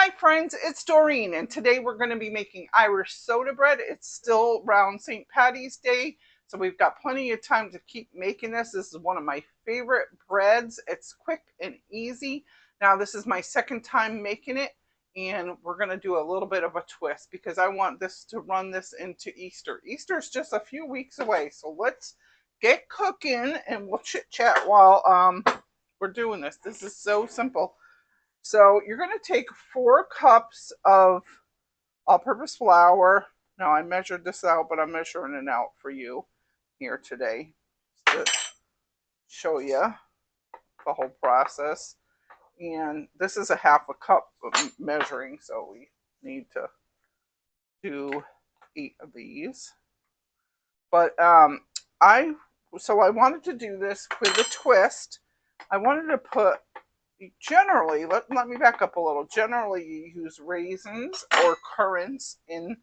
Hi friends, it's Doreen, and today we're going to be making Irish soda bread. It's still around St. Patty's Day, so we've got plenty of time to keep making this. This is one of my favorite breads. It's quick and easy. Now this is my second time making it, and we're going to do a little bit of a twist because I want this to run this into Easter. Easter's just a few weeks away, so let's get cooking and we'll chit chat while we're doing this. This is so simple. So you're going to take 4 cups of all-purpose flour. Now I measured this out, but I'm measuring it out for you here today to show you the whole process. And this is a half a cup of measuring, so we need to do 8 of these. But I wanted to do this with a twist. I wanted to put generally, let me back up a little. Generally, you use raisins or currants in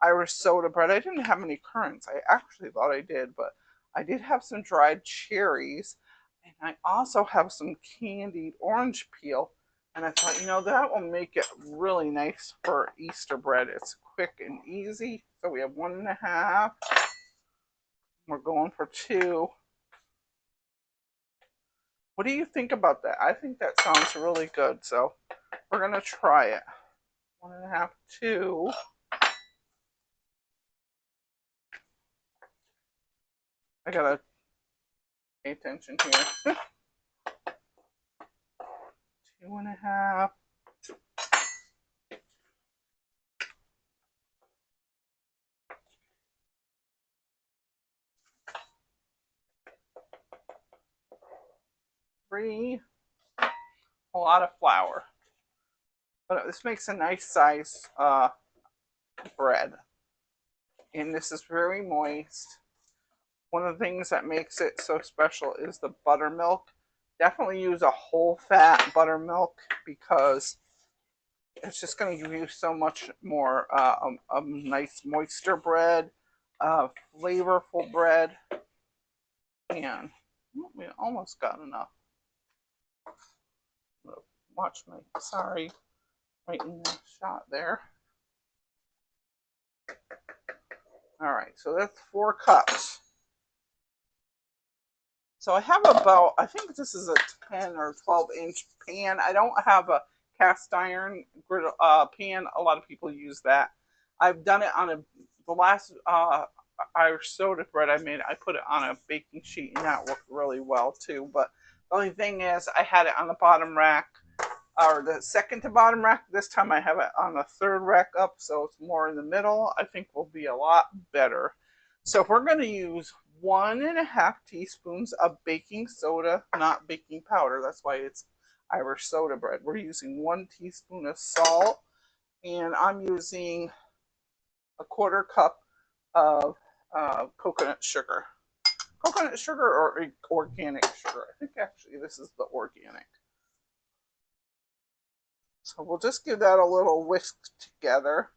Irish soda bread. I didn't have any currants. I actually thought I did, but I did have some dried cherries, and I also have some candied orange peel. And I thought, that will make it really nice for Easter bread. It's quick and easy. So we have 1.5. We're going for 2. What do you think about that? I think that sounds really good. So we're going to try it. 1.5, 2. I got to pay attention here. 2.5. Three. A lot of flour. But this makes a nice size bread. And this is very moist. One of the things that makes it so special is the buttermilk. Definitely use a whole fat buttermilk because it's just going to give you so much more a nice moisture bread, flavorful bread. And we almost got enough. Watch my, sorry, right in the shot there. All right, so that's 4 cups. So I have about, I think this is a 10 or 12-inch pan. I don't have a cast iron griddle pan. A lot of people use that. I've done it on the last Irish soda bread I made. I put it on a baking sheet, and that worked really well too. But the only thing is, I had it on the bottom rack, or the second to bottom rack. This time I have it on the 3rd rack up, so it's more in the middle. I think will be a lot better. So we're going to use 1.5 teaspoons of baking soda, not baking powder. That's why it's Irish soda bread. We're using 1 teaspoon of salt, and I'm using a 1/4 cup of coconut sugar. Coconut sugar or organic sugar. I think actually this is the organic. So we'll just give that a little whisk together.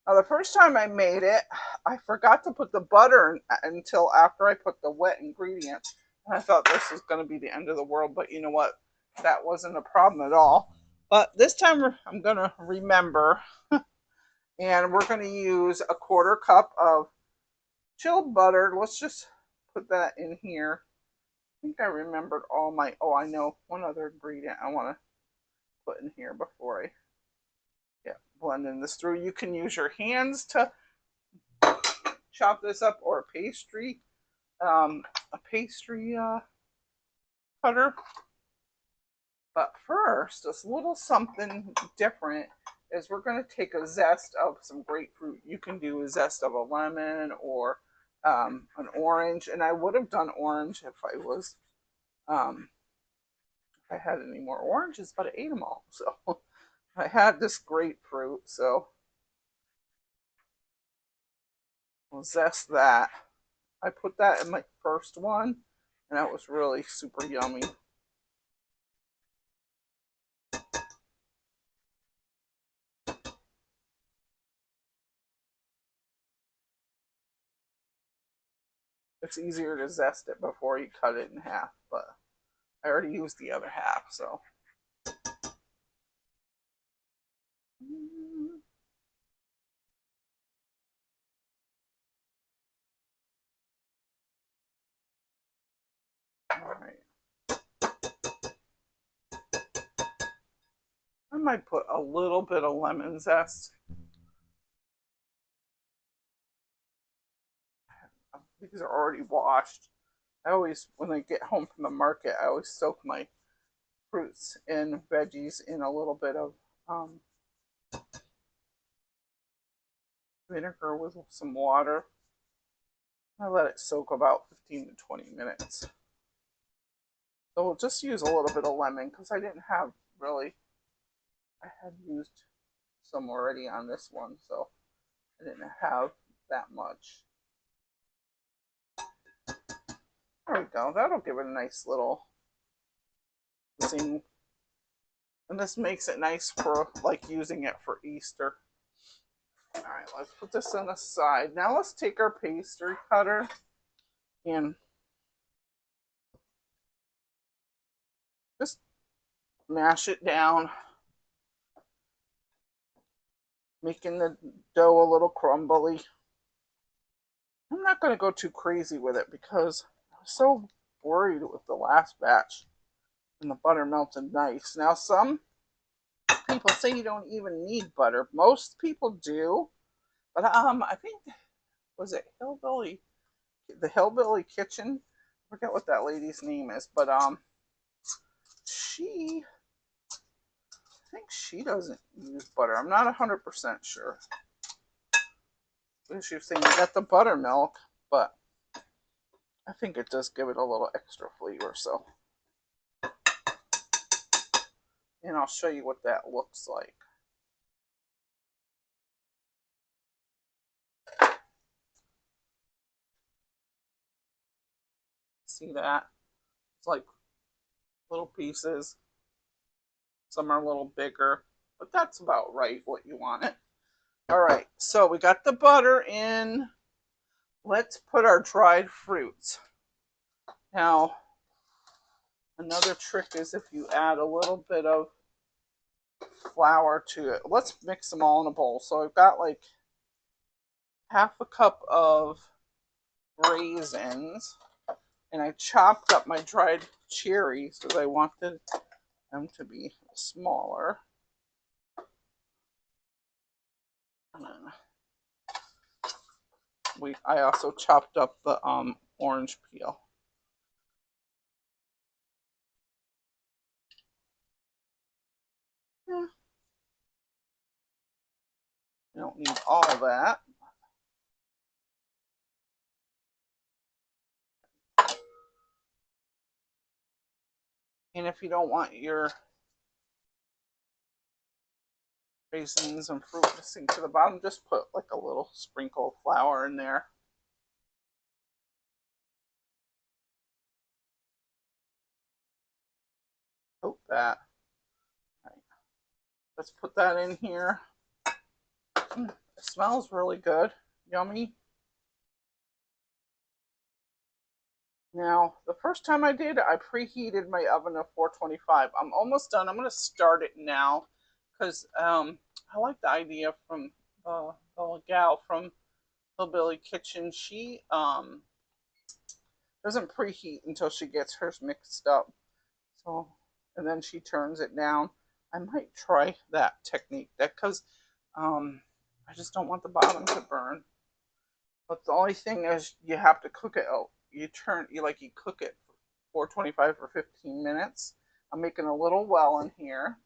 Now the first time I made it, I forgot to put the butter in until after I put the wet ingredients. And I thought this was going to be the end of the world, but you know what? That wasn't a problem at all. But this time I'm going to remember. And we're going to use a 1/4 cup of chilled butter. Let's just put that in here. I think I remembered all my, oh, I know one other ingredient I want to put in here before I blending this through. You can use your hands to chop this up, or a pastry cutter. But first, this little something different is we're going to take a zest of some grapefruit. You can do a zest of a lemon or an orange, and I would have done orange if I was if I had any more oranges, but I ate them all. So I had this grapefruit, so we'll zest that. I put that in my first one, and that was really super yummy. It's easier to zest it before you cut it in half, but I already used the other half, so. might put a little bit of lemon zest. These are already washed. I always, when I get home from the market, I always soak my fruits and veggies in a little bit of vinegar with some water. I let it soak about 15 to 20 minutes. So we'll just use a little bit of lemon because I didn't have really, I had used some already on this one, so I didn't have that much. There we go. That'll give it a nice little zing. And this makes it nice for like using it for Easter. All right, let's put this on the side. Now let's take our pastry cutter and just mash it down, making the dough a little crumbly. I'm not going to go too crazy with it because I was so worried with the last batch and the butter melted nice. Now some people say you don't even need butter. Most people do, but I think, was it the Hillbilly Kitchen? I forget what that lady's name is, but I think she doesn't use butter. I'm not 100% sure. She was saying you got the buttermilk, but I think it does give it a little extra flavor. So, and I'll show you what that looks like. See that? It's like little pieces. Some are a little bigger, but that's about right what you want it. All right, so we got the butter in. Let's put our dried fruits. Now, another trick is if you add a little bit of flour to it. Let's mix them all in a bowl. So I've got like half a cup of raisins, and I chopped up my dried cherries because I wanted them to be smaller. I also chopped up the orange peel. Yeah. You don't need all that. And if you don't want your raisins and fruit to sink to the bottom, just put like a little sprinkle of flour in there. Coat that. All right. Let's put that in here. It smells really good. Yummy. Now, the first time I did, I preheated my oven to 425. I'm almost done. I'm going to start it now because I like the idea from the gal from Hillbilly Kitchen. She doesn't preheat until she gets hers mixed up. So, and then she turns it down. I might try that technique because I just don't want the bottom to burn. But the only thing is you have to cook it out. You cook it for 425 for 15 minutes. I'm making a little well in here.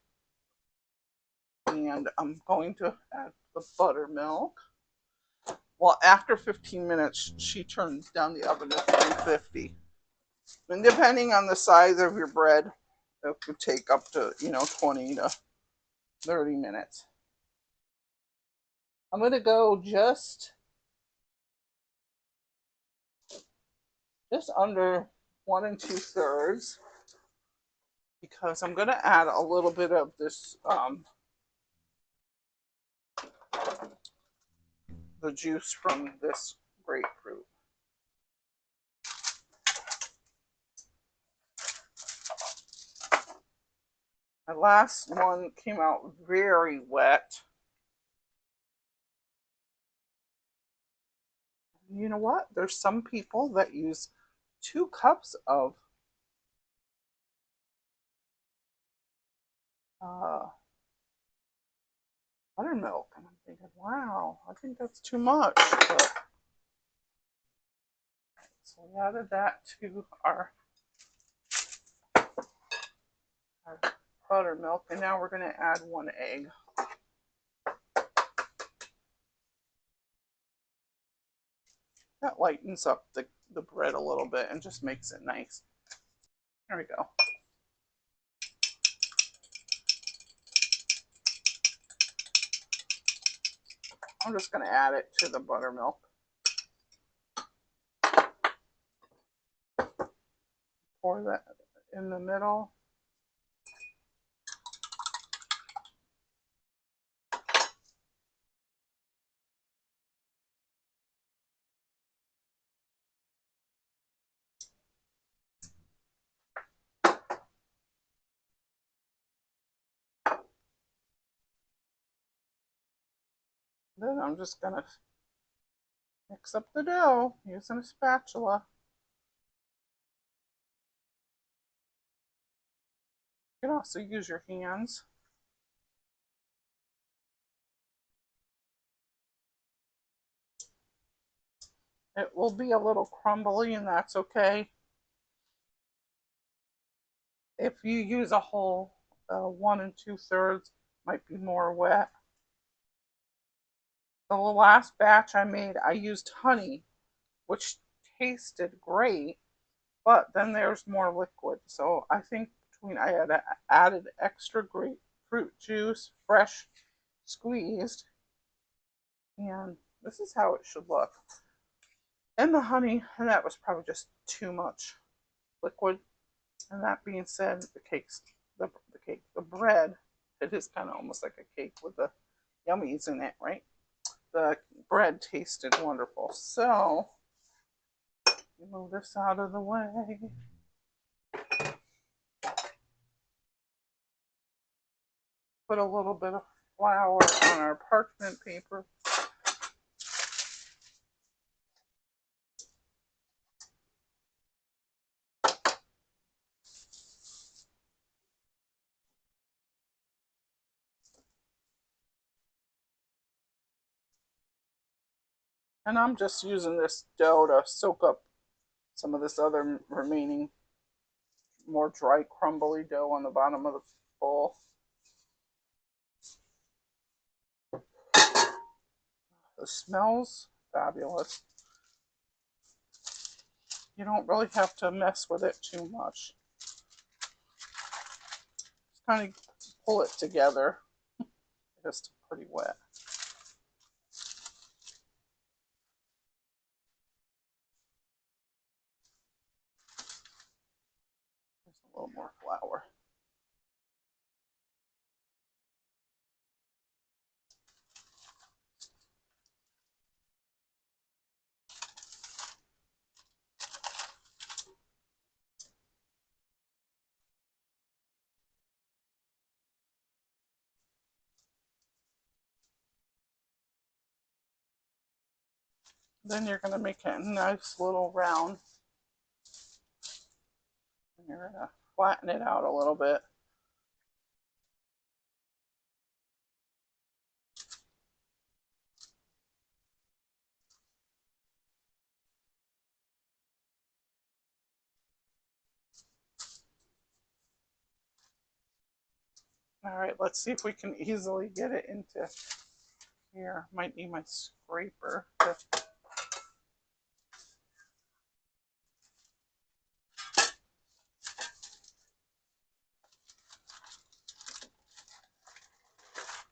And I'm going to add the buttermilk. Well, after 15 minutes, she turns down the oven to 350. And depending on the size of your bread, it could take up to, 20 to 30 minutes. I'm going to go just under 1 2/3 because I'm going to add a little bit of this, the juice from this grapefruit. My last one came out very wet. You know what? There's some people that use 2 cups of buttermilk. And I'm thinking, wow, I think that's too much. But, so we added that to our buttermilk. And now we're going to add 1 egg. That lightens up the bread a little bit and just makes it nice. There we go. I'm just going to add it to the buttermilk. Pour that in the middle. Then I'm just going to mix up the dough using a spatula. You can also use your hands. It will be a little crumbly, and that's okay. If you use a whole 1 2/3, might be more wet. The last batch I made, I used honey, which tasted great, but then there's more liquid. So I think I had added extra grapefruit juice, fresh squeezed, and this is how it should look. And the honey, and that was probably just too much liquid. And that being said, the bread, it is kind of almost like a cake with the yummies in it, right? The bread tasted wonderful. So, move this out of the way. Put a little bit of flour on our parchment paper. And I'm just using this dough to soak up some of this other remaining more dry, crumbly dough on the bottom of the bowl. It smells fabulous. You don't really have to mess with it too much. Just kind of pull it together. Just pretty wet. There's a little more flour. Then you're going to make it a nice little round. And you're going to flatten it out a little bit. All right, let's see if we can easily get it into here. Might need my scraper.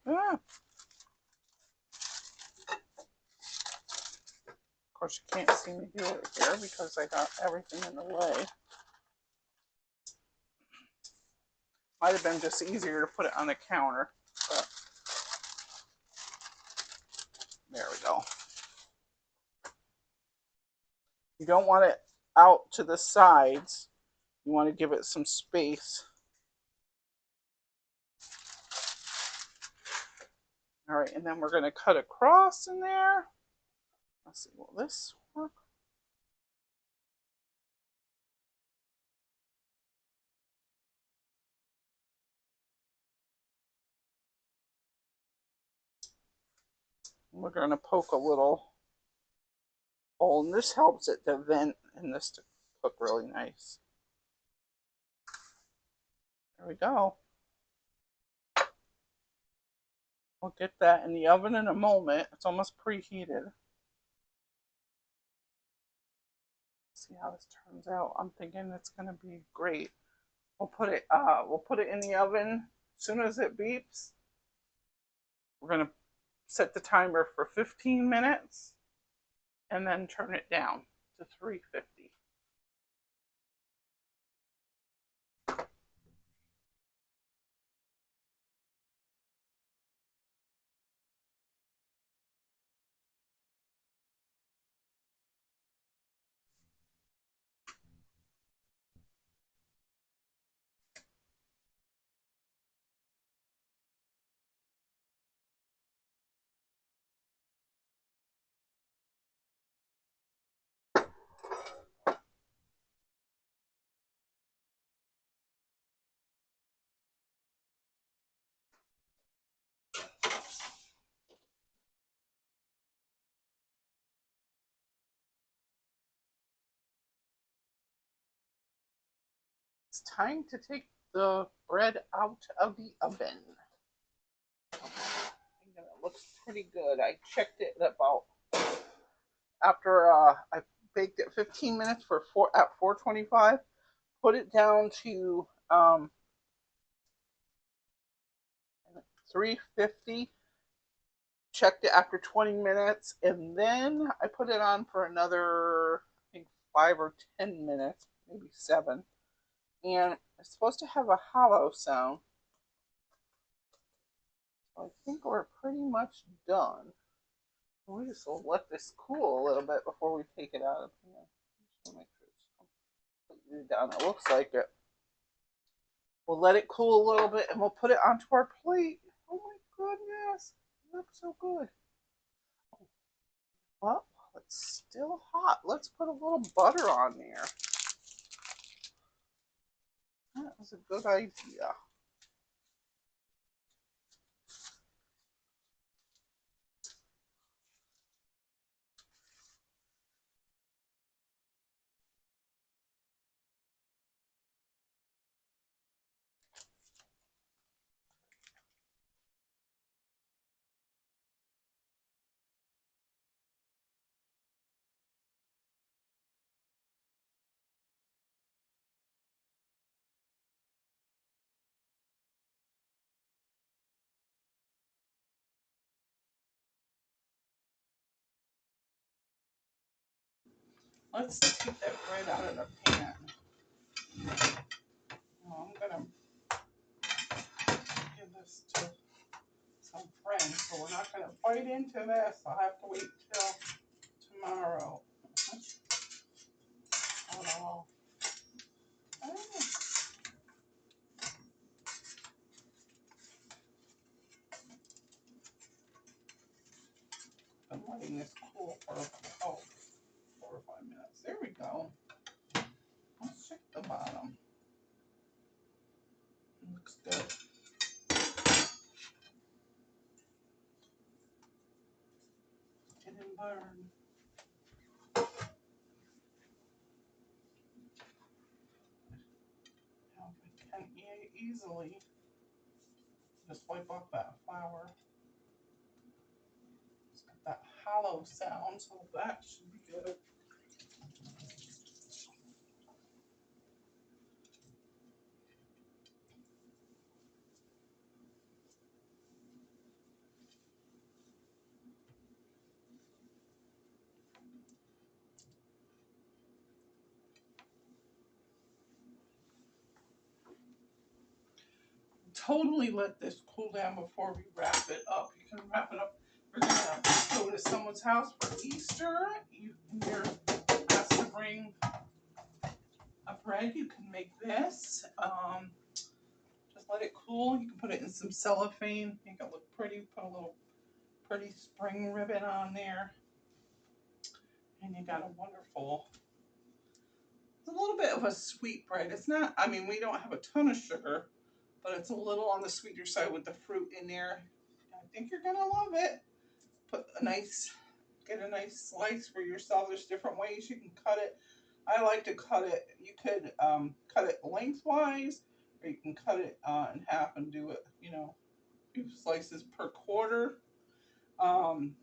Ah. Of course, you can't see me do it here because I got everything in the way. Might have been just easier to put it on the counter, but there we go. You don't want it out to the sides. You want to give it some space. All right, and then we're going to cut across in there. Let's see, will this work? We're going to poke a little hole, and this helps it to vent and this to cook really nice. There we go. We'll get that in the oven in a moment. It's almost preheated. See how this turns out. I'm thinking it's going to be great. We'll put it in the oven as soon as it beeps. We're going to set the timer for 15 minutes and then turn it down to 350. It's time to take the bread out of the oven. It looks pretty good. I checked it about after I baked it 15 minutes at 425. Put it down to 350. Checked it after 20 minutes, and then I put it on for another, I think, 5 or 10 minutes, maybe 7. And it's supposed to have a hollow sound. I think we're pretty much done. We just will let this cool a little bit before we take it out of here. Just make sure it's completely done. It looks like it. We'll let it cool a little bit, and we'll put it onto our plate. Oh my goodness, it looks so good. Well, it's still hot. Let's put a little butter on there. That was a good idea. Let's take that bread out of the pan. Well, I'm going to give this to some friends, so we're not going to bite into this. I'll have to wait till tomorrow. Oh, I'm letting this cool for 4 or 5 minutes. There we go. Let's check the bottom. It looks good. It didn't burn. Now I can easily just wipe off that flour. It's got that hollow sound, so that should be good. Totally let this cool down before we wrap it up. You can wrap it up. We're going to go to someone's house for Easter. You're asked to bring a bread. You can make this. Just let it cool. You can put it in some cellophane. Make it look pretty. Put a little pretty spring ribbon on there. And you got a wonderful, it's a little bit of a sweet bread. It's not, I mean, we don't have a ton of sugar, but it's a little on the sweeter side with the fruit in there. I think you're going to love it. put a nice, get a nice slice for yourself. There's different ways you can cut it. I like to cut it. You could cut it lengthwise, or you can cut it in half and do it, you know, 2 slices per quarter. Um,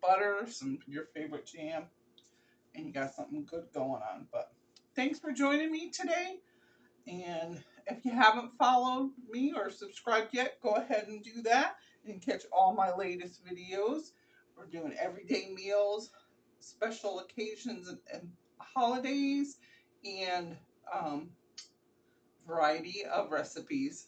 Butter, some your favorite jam, and you got something good going on. But thanks for joining me today. And if you haven't followed me or subscribed yet, go ahead and do that and catch all my latest videos. We're doing everyday meals, special occasions, and holidays, and variety of recipes.